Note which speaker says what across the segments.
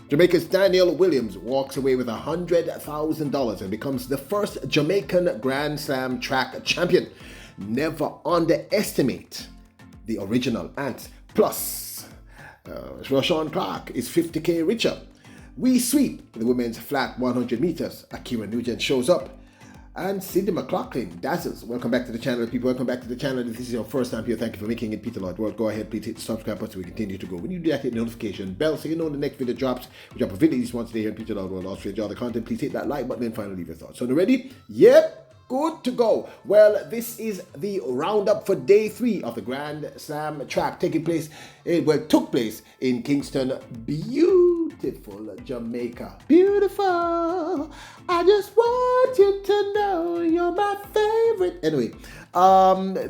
Speaker 1: Jamaica's Danielle Williams walks away with $100,000 and becomes the first Jamaican Grand Slam track champion. Never underestimate the original ant. Plus, ROSHAWN CLARKE is $50K richer. We sweep the women's flat 100 meters. ACKERA NUGENT shows up. And Cindy McLaughlin dazzles. Welcome back to the channel, people. Welcome back to the channel. If this is your first time here, thank you for making it Peter Lord World. Go ahead, please hit the subscribe button so we continue to grow. When you do that, hit the notification bell so you know when the next video drops. We drop a video each once a day here in Peter Lord World. Also, if you enjoy the content, please hit that like button and finally leave your thoughts. So, ready? Yep. Good to go. Well, this is the roundup for day 3 of the Grand Slam track took place in Kingston, beautiful Jamaica. Beautiful. I just want you to know you're my favorite. Anyway,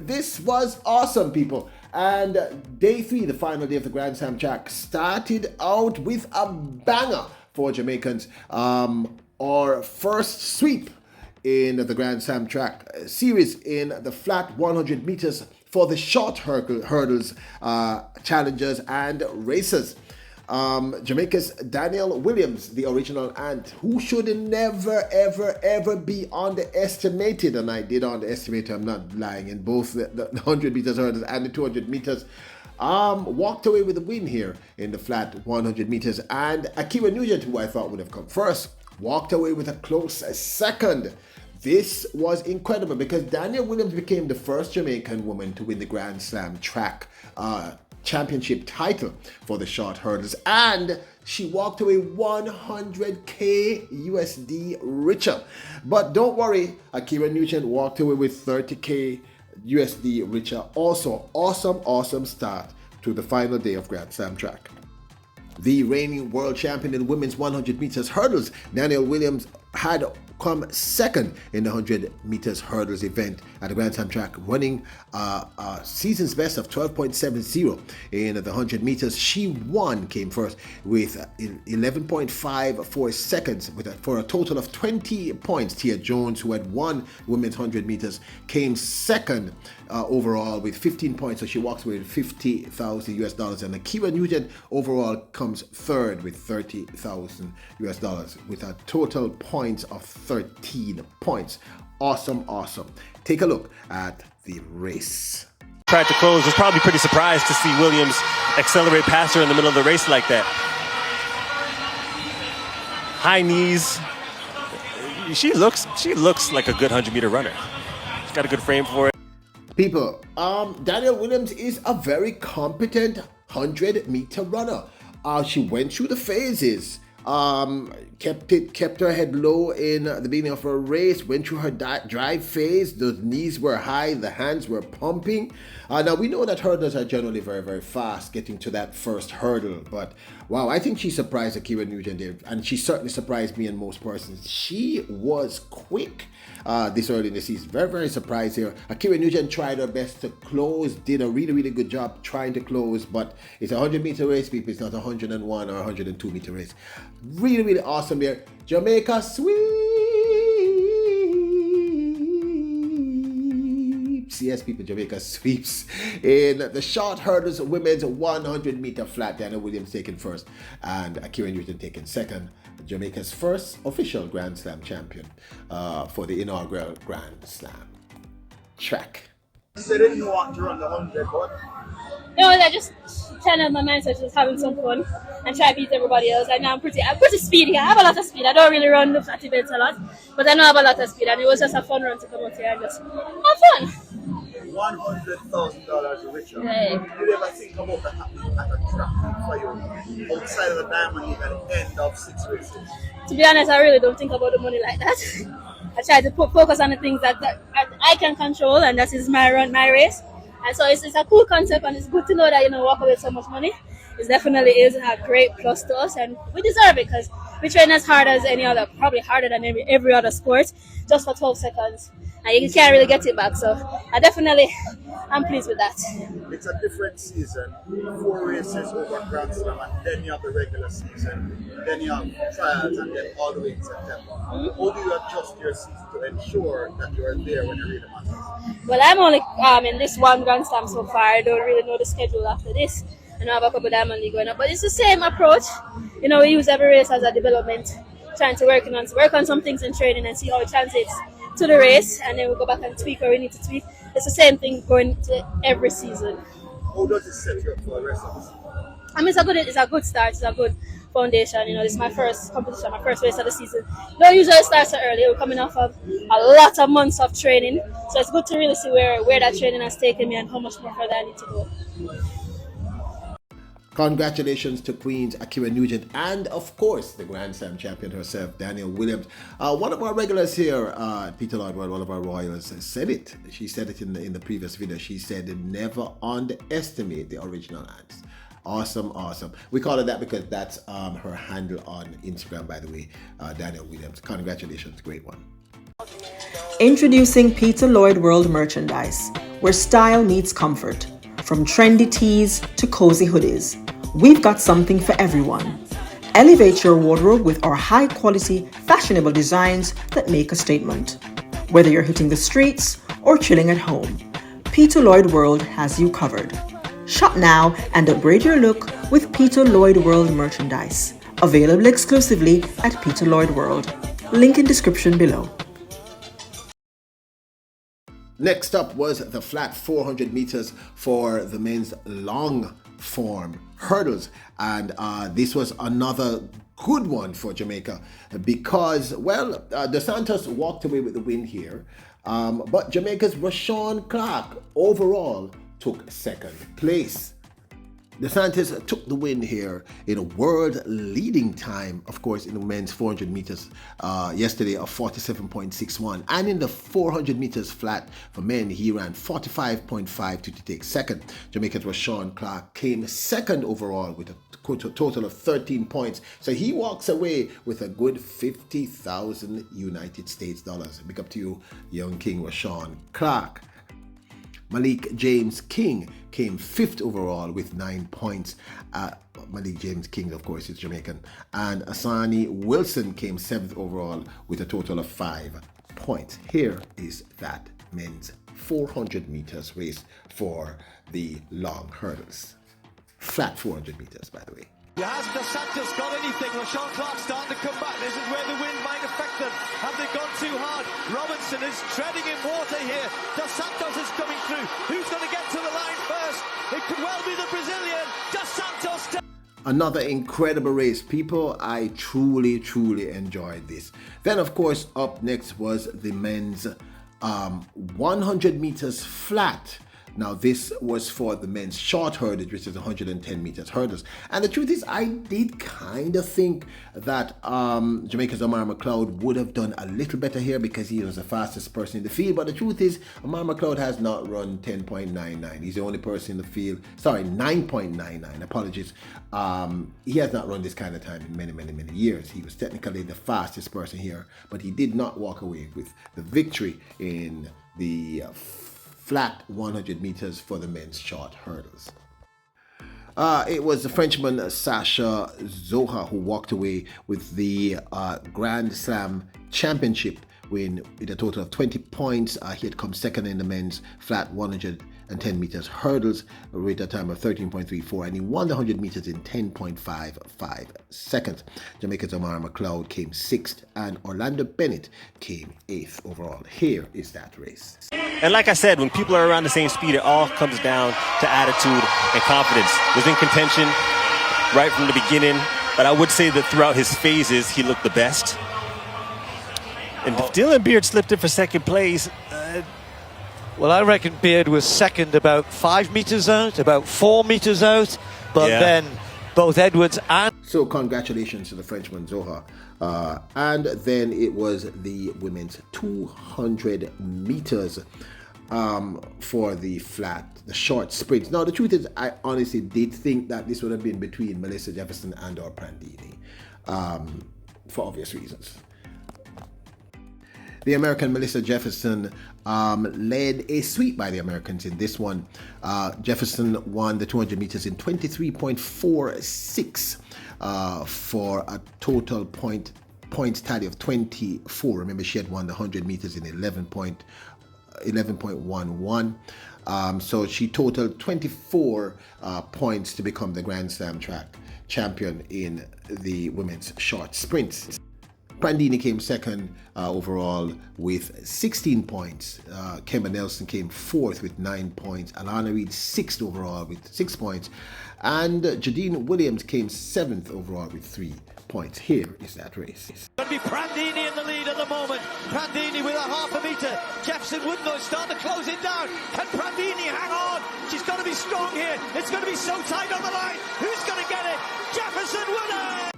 Speaker 1: this was awesome, people. And day 3, the final day of the Grand Slam track, started out with a banger for Jamaicans. Our first sweep in the Grand Slam track series in the flat 100 meters for the short hurdles challengers and racers. Jamaica's Danielle Williams, the original ant, who should never ever be underestimated, and I did underestimate her, I'm not lying, in both the 100 meters hurdles and the 200 meters, walked away with the win here in the flat 100 meters. And ACKERA NUGENT, who I thought would have come first, walked away with a close second. This was incredible because Danielle Williams became the first Jamaican woman to win the Grand Slam track championship title for the short hurdles, and she walked away 100K USD richer. But don't worry, ACKERA NUGENT walked away with 30K USD richer. Also, awesome start to the final day of Grand Slam track. The reigning world champion in women's 100 meters hurdles, Danielle Williams, had come second in the 100 meters hurdles event at the Grand Slam track, running a season's best of 12.70 in the 100 meters. She came first with 11.54 seconds for a total of 20 points. Tia Jones, who had won women's 100 meters, came second overall with 15 points, so she walks away with $50,000 US, and ACKERA NUGENT overall comes third with $30,000 US with a total points of 13 points. Awesome. Take a look at the race.
Speaker 2: Tried to close. Was probably pretty surprised to see Williams accelerate past her in the middle of the race like that. High knees. She looks like a good 100-meter runner. She's got a good frame for it.
Speaker 1: People, Danielle Williams is a very competent 100-meter runner. She went through the phases. Kept her head low in the beginning of her race, went through her drive phase. The knees were high, the hands were pumping. Now we know that hurdlers are generally very fast getting to that first hurdle, but wow, I think she surprised ACKERA NUGENT, and she certainly surprised me and most persons. She was quick this early in the season. Very surprised here. ACKERA NUGENT tried her best to close, did a really good job trying to close, but it's a 100-meter race, people. It's not a 101 or 102-meter race. Really awesome there. Jamaica sweeps. Yes, people, Jamaica sweeps in the short hurdles women's 100-meter flat. Danielle Williams taken first and ACKERA NUGENT taken second. Jamaica's first official Grand Slam champion for the inaugural Grand Slam track.
Speaker 3: So didn't you want to run the 100, but
Speaker 4: no, I just channeled my mindset, just having some fun and try to beat everybody else. I know I'm pretty speedy. I have a lot of speed. I don't really run the flat events a lot, but I know I have a lot of speed, and it was just a fun run to come out here and just have fun.
Speaker 3: $100,000 richer.
Speaker 4: Hey.
Speaker 3: Did you ever think about that happening at a track for you outside of the Diamond League at the end of 6 races?
Speaker 4: To be honest, I really don't think about the money like that. I try to focus on the things that I can control, and that is my race. And so it's a cool concept, and it's good to know that, walk away with so much money. It definitely is a great plus to us, and we deserve it because we train as hard as any other, probably harder than every other sport, just for 12 seconds. And you can't really get it back. So I'm pleased with that.
Speaker 3: It's a different season, 4 races over Grand Slam, and then you have the regular season, then you have trials, and then all the way in September. How do you adjust your season to ensure that you are there when you really matters?
Speaker 4: Well, I'm only in this one Grand Slam so far. I don't really know the schedule after this. I know I have a couple of Diamond League going up, but it's the same approach. we use every race as a development, trying to work on some things in training and see how it translates to the race, and then we go back and tweak where we need to tweak. It's the same thing going to every season.
Speaker 3: How does it set you up for the rest of the season?
Speaker 4: I mean, it's a good start. It's a good foundation. This is my first competition, my first race of the season. Don't usually start so early. We're coming off of a lot of months of training, so it's good to really see where that training has taken me and how much more further I need to go.
Speaker 1: Congratulations to Queens ACKERA Nugent and, of course, the Grand Slam champion herself, Danielle Williams. One of our regulars here, Peter Lloyd, one of our royals, said it. She said it in the previous video. She said, never underestimate the original ants. Awesome. We call her that because that's her handle on Instagram, by the way, Danielle Williams. Congratulations, great one.
Speaker 5: Introducing Peter Lloyd World merchandise, where style meets comfort. From trendy tees to cozy hoodies, we've got something for everyone. Elevate your wardrobe with our high-quality, fashionable designs that make a statement. Whether you're hitting the streets or chilling at home, Peter Lloyd World has you covered. Shop now and upgrade your look with Peter Lloyd World merchandise. Available exclusively at Peter Lloyd World. Link in description below.
Speaker 1: Next up was the flat 400 meters for the men's long form hurdles, and this was another good one for Jamaica because, well, Dos Santos walked away with the win here, but Jamaica's ROSHAWN Clarke overall took second place. Dos Santos took the win here in a world-leading time, of course, in the men's 400 meters yesterday of 47.61. And in the 400 meters flat for men, he ran 45.52 to take second. Jamaica's ROSHAWN Clarke came second overall with a total of 13 points. So he walks away with a good 50,000 United States dollars. Big up to you, young King ROSHAWN Clarke. Malik James King came fifth overall with 9 points. Malik James King, of course, is Jamaican. And Asani Wilson came seventh overall with a total of 5 points. Here is that men's 400 meters race for the long hurdles. Flat 400 meters, by the way.
Speaker 6: Has Dos Santos got anything? ROSHAWN Clarke starting to come back. This is where the wind might affect them. Have they gone too hard? Robinson is treading in water here. Dos Santos is coming through. Who's going to get to the line first? It could well be the Brazilian. Dos Santos.
Speaker 1: Another incredible race. People, I truly enjoyed this. Then, of course, up next was the men's 100 meters flat. Now, this was for the men's short hurdles, which is 110 meters hurdles. And the truth is, I did kind of think that Jamaica's Omar McLeod would have done a little better here because he was the fastest person in the field. But the truth is, Omar McLeod has not run 10.99. He's the only person in the field. Sorry, 9.99. Apologies. He has not run this kind of time in many years. He was technically the fastest person here, but he did not walk away with the victory in the flat 100 meters for the men's short hurdles. It was the Frenchman Sacha Zoha who walked away with the Grand Slam championship win with a total of 20 points. He had come second in the men's flat 110 meters hurdles with a time of 13.34, and he won the 100 meters in 10.55 seconds. Jamaica's Omar McLeod came sixth, and Orlando Bennett came eighth overall. Here is that race.
Speaker 2: And like I said, when people are around the same speed, it all comes down to attitude and confidence. Was in contention right from the beginning, but I would say that throughout his phases, he looked the best. And if Dylan Beard slipped in for second place,
Speaker 6: well, I reckon Beard was second about 5 meters out, about 4 meters out, but then both Edwards and...
Speaker 1: So congratulations to the Frenchman Zoha. And then it was the women's 200 meters for the flat, the short sprints. Now, the truth is, I honestly did think that this would have been between Melissa Jefferson and or Prandini, for obvious reasons. The American Melissa Jefferson led a sweep by the Americans in this one. Jefferson won the 200 meters in 23.46 for a total points tally of 24. Remember, she had won the 100 meters in 11.11. So she totaled 24 points to become the Grand Slam track champion in the women's short sprints. Prandini came second overall with 16 points. Kemba Nelson came fourth with 9 points. Alana Reid sixth overall with 6 points. And Jadine Williams came seventh overall with 3 points. Here is that race.
Speaker 6: Going to be Prandini in the lead at the moment. Prandini with a half a metre. Jefferson Woodnow starting to close it down. Can Prandini hang on? She's got to be strong here. It's going to be so tight on the line. Who's going to get it? Jefferson Woodnow!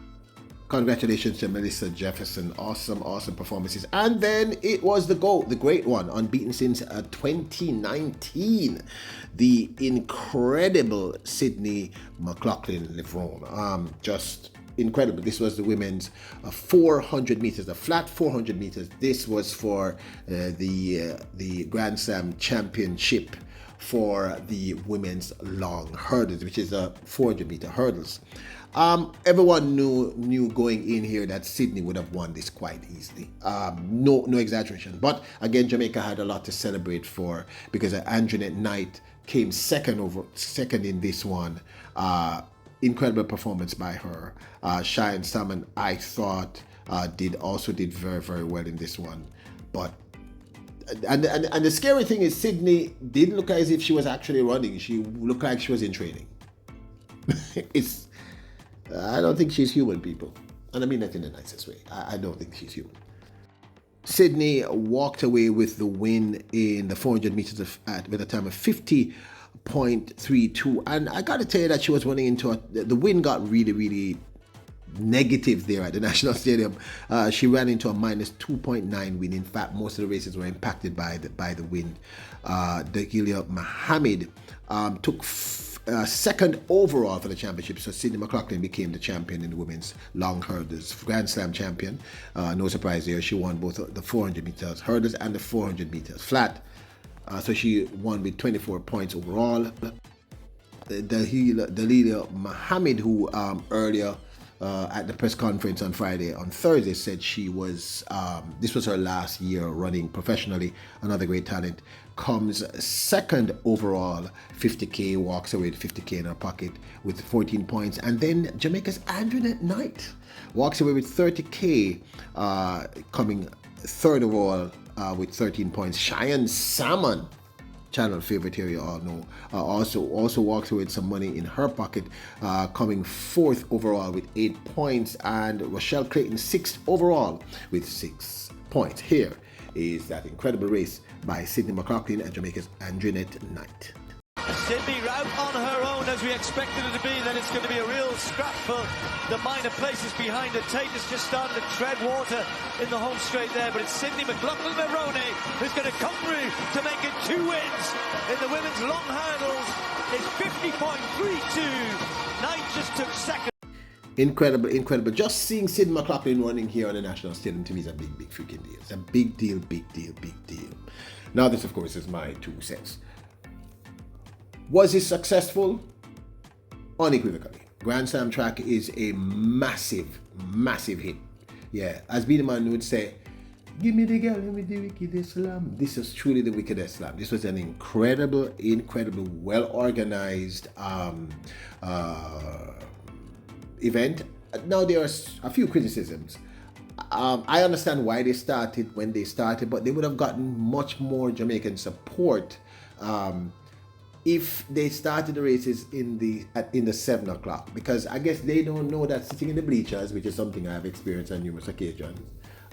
Speaker 1: Congratulations to Melissa Jefferson. Awesome performances. And then it was the GOAT, the great one, unbeaten since 2019. The incredible Sydney McLaughlin-Levrone. Just incredible. This was the women's 400 meters, the flat 400 meters. This was for the Grand Slam championship for the women's long hurdles, which is a 400 meter hurdles. Everyone knew going in here that Sydney would have won this quite easily. No exaggeration. But again, Jamaica had a lot to celebrate for, because Anjanette Knight came second in this one. Incredible performance by her. Cheyenne Salmon, I thought, did very, very well in this one. But and the scary thing is, Sydney didn't look as if she was actually running. She looked like she was in training. I don't think she's human, people. And I mean that in the nicest way. I don't think she's human. Sydney walked away with the win in the 400 meters with a time of 50.32. And I got to tell you that she was running into the wind got really, really negative there at the National Stadium. She ran into a minus 2.9 wind. In fact, most of the races were impacted by the wind. Dagilia Mohammed took second overall for the championship, so Sydney McLaughlin became the champion in the women's long hurdles, Grand Slam champion. No surprise there, she won both the 400 meters hurdles and the 400 meters flat. So she won with 24 points overall. Dagilia Mohammed, who earlier at the press conference on Thursday, said she was this was her last year running professionally. Another great talent. Comes second overall, 50K, walks away with 50K in her pocket with 14 points. And then Jamaica's Anjanette Knight walks away with 30K, coming third overall with 13 points. Cheyenne Salmon, channel favorite here, you all know, also walks away with some money in her pocket, coming fourth overall with 8 points. And Rochelle Creighton sixth overall with 6 points. Here is that incredible race by Sydney McLaughlin and Jamaica's Anjanette Knight.
Speaker 6: Sydney route on her own as we expected it to be. Then it's going to be a real scrap for the minor places behind her. Tate has just started to tread water in the home straight there, but it's Sydney McLaughlin-Levrone who's going to come through to make it 2 wins in the women's long hurdles. It's 50.32. Knight just took second.
Speaker 1: Incredible. Just seeing Sydney McLaughlin running here on the National Stadium to me is a big freaking deal. It's a big deal. Now this, of course, is my 2 cents. Was it successful? Unequivocally. Grand Slam track is a massive hit. Yeah, as Beenie Man would say, give me the girl with the wickedest slam. This is truly the wickedest slam. This was an incredible, well-organized event. Now there are a few criticisms. I understand why they started when they started, but they would have gotten much more Jamaican support if they started the races in the 7 o'clock, because I guess they don't know that sitting in the bleachers, which is something I've experienced on numerous occasions,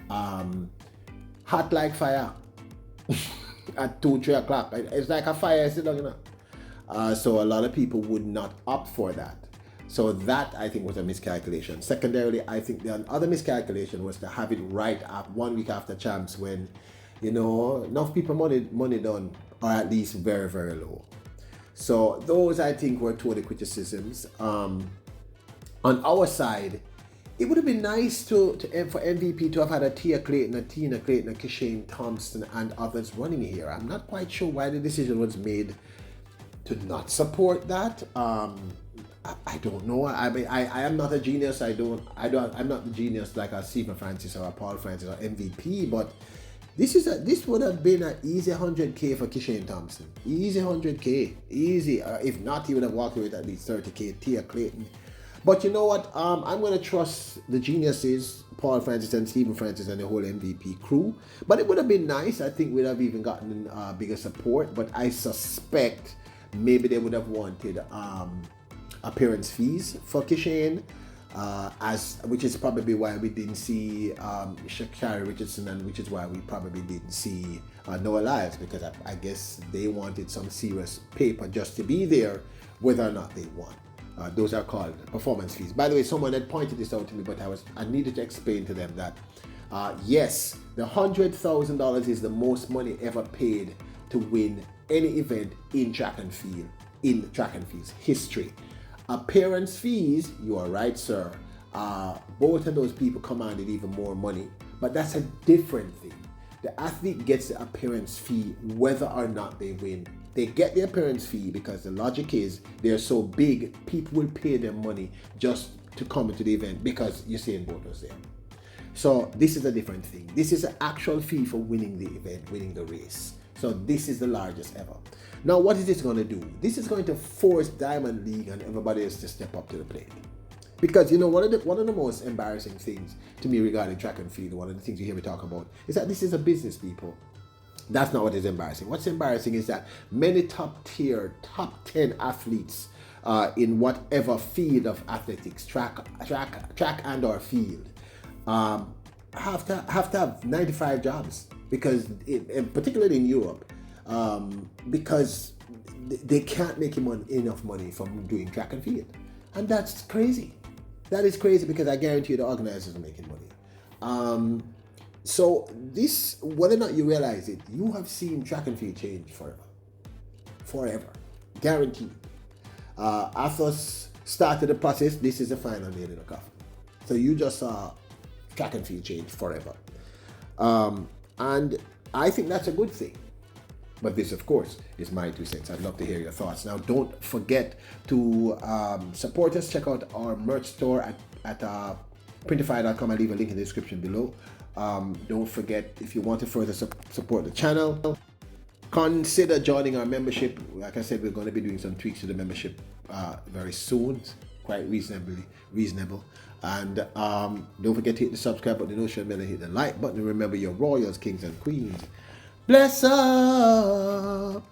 Speaker 1: hot like fire at 2-3 o'clock. It's like a fire sitting, you know. So a lot of people would not opt for that. So that, I think, was a miscalculation. Secondarily, I think the other miscalculation was to have it right up 1 week after champs, when, you know, enough people money done, or at least very, very low. So those, I think, were 2 of the criticisms. On our side, it would have been nice for MVP to have had a Tina Clayton, a Kishane Thompson, and others running here. I'm not quite sure why the decision was made to not support that. I don't know. I mean, I am not a genius. I'm not the genius like a Stephen Francis or a Paul Francis or MVP, but This would have been an easy 100K for Kishane Thompson. Easy 100K. Easy. If not, he would have walked away with at least 30K. Tia Clayton. But you know what? I'm going to trust the geniuses, Paul Francis and Stephen Francis and the whole MVP crew. But it would have been nice. I think we'd have even gotten bigger support. But I suspect maybe they would have wanted appearance fees for Kishane. Which is probably why we didn't see Sha'Carri Richardson, and which is why we probably didn't see Noah Lyles, because I guess they wanted some serious paper just to be there, whether or not they won. Those are called performance fees. By the way, someone had pointed this out to me, but I needed to explain to them that yes, the $100,000 is the most money ever paid to win any event in track and field, in track and field's history. Appearance fees, you are right, sir. Both of those people commanded even more money, but that's a different thing. The athlete gets the appearance fee whether or not they win. They get the appearance fee because the logic is they're so big, people will pay them money just to come into the event because Usain Bolt was there. So this is a different thing. This is an actual fee for winning the event, winning the race. So this is the largest ever. Now, what is this going to do? This is going to force Diamond League and everybody else to step up to the plate. Because, you know, one of the most embarrassing things to me regarding track and field, one of the things you hear me talk about, is that this is a business, people. That's not what is embarrassing. What's embarrassing is that many top 10 athletes in whatever field of athletics, track and or field, have to have 95 jobs, because particularly in Europe, because they can't make enough money from doing track and field. And that's crazy. That is crazy, because I guarantee you the organizers are making money. So this, whether or not you realize it, you have seen track and field change forever. Forever. Guaranteed. Athos started the process. This is the final nail in the coffin. So you just saw track and field change forever. And I think that's a good thing. But this, of course, is my 2 cents. I'd love to hear your thoughts. Now, don't forget to support us. Check out our merch store at printify.com. I'll leave a link in the description below. Don't forget, if you want to further support the channel, consider joining our membership. Like I said, we're going to be doing some tweaks to the membership very soon. Quite reasonable. And don't forget to hit the subscribe button, the notification bell, and hit the like button. Remember, you're royals, kings, and queens. Bless up.